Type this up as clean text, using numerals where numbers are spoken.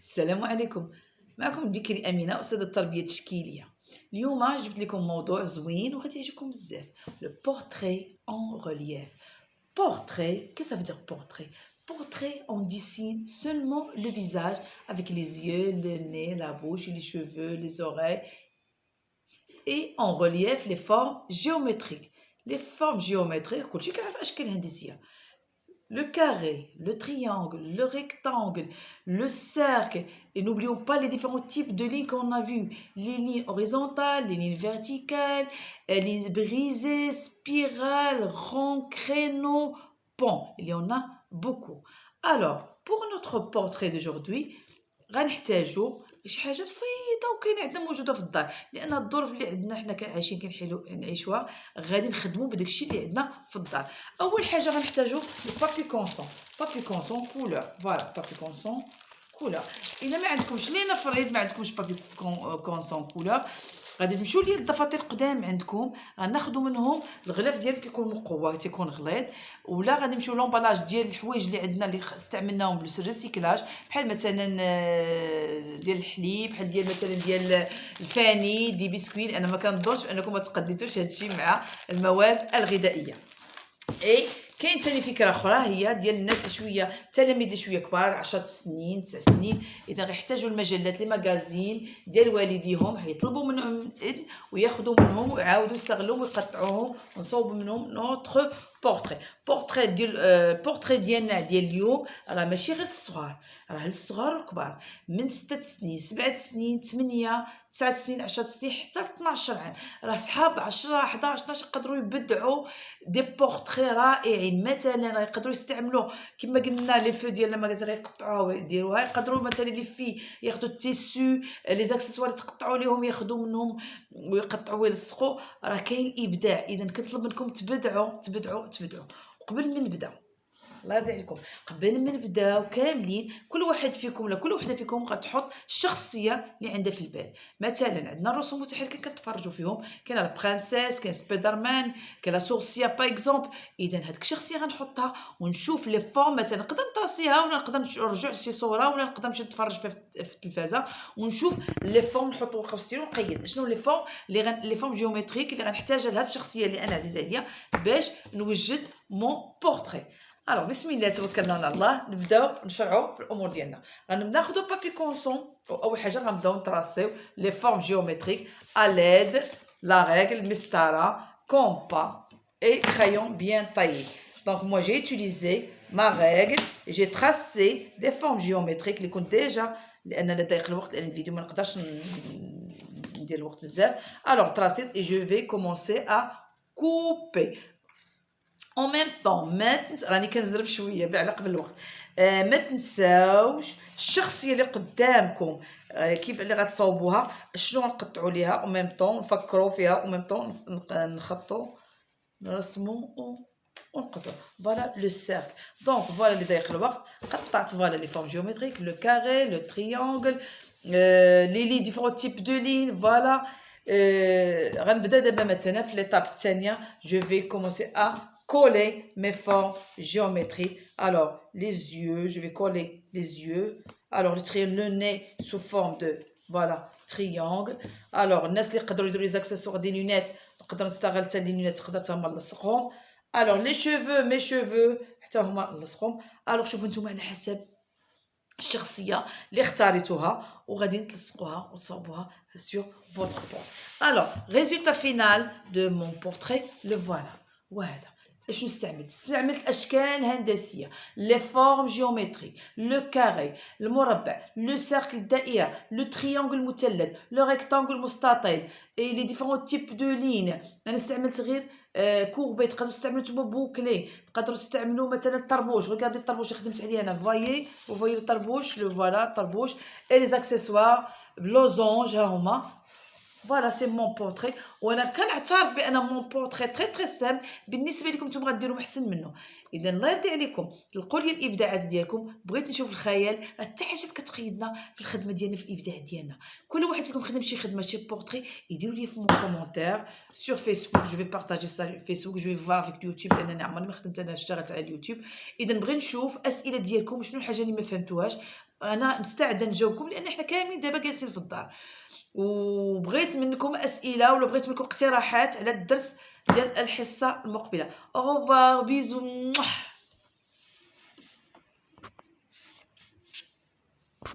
السلام عليكم. معكم البكري أمينة أستاذة التربية التشكيلية. اليوم جبت لكم موضوع زوين وغادي يعجبكم بزاف. لو بورتري en relief. Portrait, qu'est-ce que ça veut dire portrait? Portrait, on dessine seulement le visage avec les yeux, le nez, la bouche, les cheveux, les oreilles. Et en relief, les formes géométriques. Les formes géométriques, كلشي كيعرف أشكال هندسية. Le carré, le triangle, le rectangle, le cercle. Et n'oublions pas les différents types de lignes qu'on a vues. Les lignes horizontales, les lignes verticales, les lignes brisées, spirales, ronds, créneaux, ponts. Il y en a beaucoup. Alors, pour notre portrait d'aujourd'hui, غنحتاجو شي حاجه بسيطه وكاينه عندنا موجوده في الدار، لان الظروف اللي عندنا حنا عايشين كنعيشوها غادي نخدموا بداك الشيء اللي عندنا في الدار. اول حاجه غنحتاجو البابي كونسون. بابي كونسون كولور، فوالا بابي كونسون كولور. الا ما عندكمش لنفرض ما عندكمش بابي كونسون كولور، غادي تمشيو للدفاتر قدام عندكم، غناخذوا منهم الغلاف ديالهم كيكون مقوى تيكون غليظ، ولا غادي نمشيو لومبالاج ديال الحوايج اللي عندنا اللي استعملناهم بالريسيكلاج، بحال مثلا ديال الحليب، بحال ديال مثلا ديال الفاني دي بسكويت. انا ما كنظنش انكم ما تقديتوش هادشي مع المواد الغذائيه. اي كاين ثاني فكره اخرى هي ديال الناس اللي شويه تلاميذ اللي شويه كبار 10 سنين 9 سنين، اذا غيحتاجوا المجلات لي ماغازين ديال والديهم، هيطلبوا منهم الاذن وياخذوا منهم ويعاودوا يستغلوهم ويقطعوهم ونصوبوا منهم نوتر بورتري. بورتري ديال بورتري ديالنا ديال اليوم راه ماشي غير الصغار، راه الصغار والكبار من 6 سنين 7 سنين 8 9 سنين 10 سنين حتى 12 عام. راه صحاب 10 11 12 يقدروا يبدعوا دي بورتري رائعين. مثلا يقدروا يستعملوا كما قلنا لي فو ديالنا ما غيقطعوها ويديروها، يقدروا مثلا لي في ياخذوا التيسو لي زاكسيسوار يتقطعوا ليهم ياخذوا منهم ويقطعوا ويلصقوا. راه كاين ابداع. اذا كنطلب منكم تبدعوا. وقبل ما نبدا الله يرضي عليكم، قبل ما نبداو كاملين كل واحد فيكم ولا كل وحده فيكم غتحط الشخصيه اللي عندها في البال. مثلا عندنا الرسوم المتحركه كتفرجوا فيهم، كاين البرانسيس، كاين سبايدرمان، كاين لا سورسيا باغ اكزومبل. اذا هذيك الشخصيه غنحطها ونشوف لي فورم، مثلا نقدر نطراسيها ولا نقدر نرجع شي صوره ولا نقدر نمشي نتفرج فيها في التلفازه ونشوف لي فورم، نحطوا ورقه وستيلو ونقيد شنو لي فورم لي فورم جيومتريك اللي غنحتاجها لهاد الشخصيه اللي انا عزيزه عليا باش نوجد مون بورتري. الوغ بسم الله توكلنا على الله، نبداو نشرعوا في الامور ديالنا. غناخذوا بابي كونسون واول حاجه غنبداو نطراسيو لي فورم جيومتريك ا ليد لا رègle مسطره كومبا et crayon bien taillé. Donc moi j'ai utilisé ma règle, j'ai tracé des formes géométriques اللي كنت ديجا، لان لضيق الوقت لان الفيديو ما نقدرش ندير الوقت بزاف. alors tracé et je vais commencer à couper. en même temps راني كنزرب شويه على قبل الوقت. ما تنساوش الشخصيه اللي قدامكم كيف اللي غتصاوبوها شنو غنقطعوا ليها، او ميم طون نفكروا فيها، او ميم طون نخطوا نرسموا ونقطعوا. فوالا لو سيركل. دونك فوالا اللي ضيق الوقت قطعت فوالا لي فورم جيومتريك، لو كاري، لو تريانجل، لي ديفيرون تيب دو لين. فوالا غنبدا دابا مثلا في ليطاب الثانيه. جو في كومونسي ا coller mes formes géométriques. Alors, les yeux, je vais coller les yeux. Alors, le nez sous forme de, voilà, triangle. Alors, الناس اللي يقدروا يديروا les accessoires des lunettes نقدر نستغل حتى لي lunettes نقدر حتى هما نلصقهم. Alors, les cheveux, mes cheveux حتى هما نلصقهم. Alors, شوفوا نتوما على حسب الشخصيه اللي اختاريتوها وغادي تلصقوها وتصاوبوها sur votre portrait. Alors, résultat final de mon portrait, le voilà. وهذا شنو استعملت اشكال هندسيه، لي فورم جيومتريك، لو كاري المربع، لو سيركل الدائره، لو تريانجل المثلث، لو ريكتانجل المستطيل، اي لي ديفيرون تيب دو لين. انا استعملت غير كوربي، تقدروا تستعملوا نتوما بوكلي، تقدروا تستعملوا مثلا الطربوش. ريغاردي الطربوش اللي خدمت عليه انا، فوايي وفوايي الطربوش، لو فوالا الطربوش اي لي اكسسوار بلوزونج ها هما. فوالا سي مون بورتري. وانا كنعترف بان مون بورتري تري تري سامبل بالنسبه لكم نتوما غديروا احسن منه. اذا الله يرضي عليكم تلقوا لي الابداعات ديالكم. بغيت نشوف الخيال، حتى حاجه كتقيدنا في الخدمه ديالنا، في الابداع ديالنا. كل واحد فيكم خدم شي خدمه شي بورتري يديروا لي في مون كومونتير سور فيسبوك. جو في بارطاجي سا فيسبوك، جو في فوار فيك يوتيوب لان عمرني ما خدمت، انا اشتغلت على اليوتيوب. اذا بغيت نشوف اسئله ديالكم، شنو الحاجه اللي ما فهمتوهاش. أنا مستعدة نجاوبكم لأن إحنا كاملين دابا جالسين في الدار، وبغيت منكم أسئلة ولا بغيت منكم اقتراحات على الدرس ديال الحصة المقبلة. أو revoir، bisous.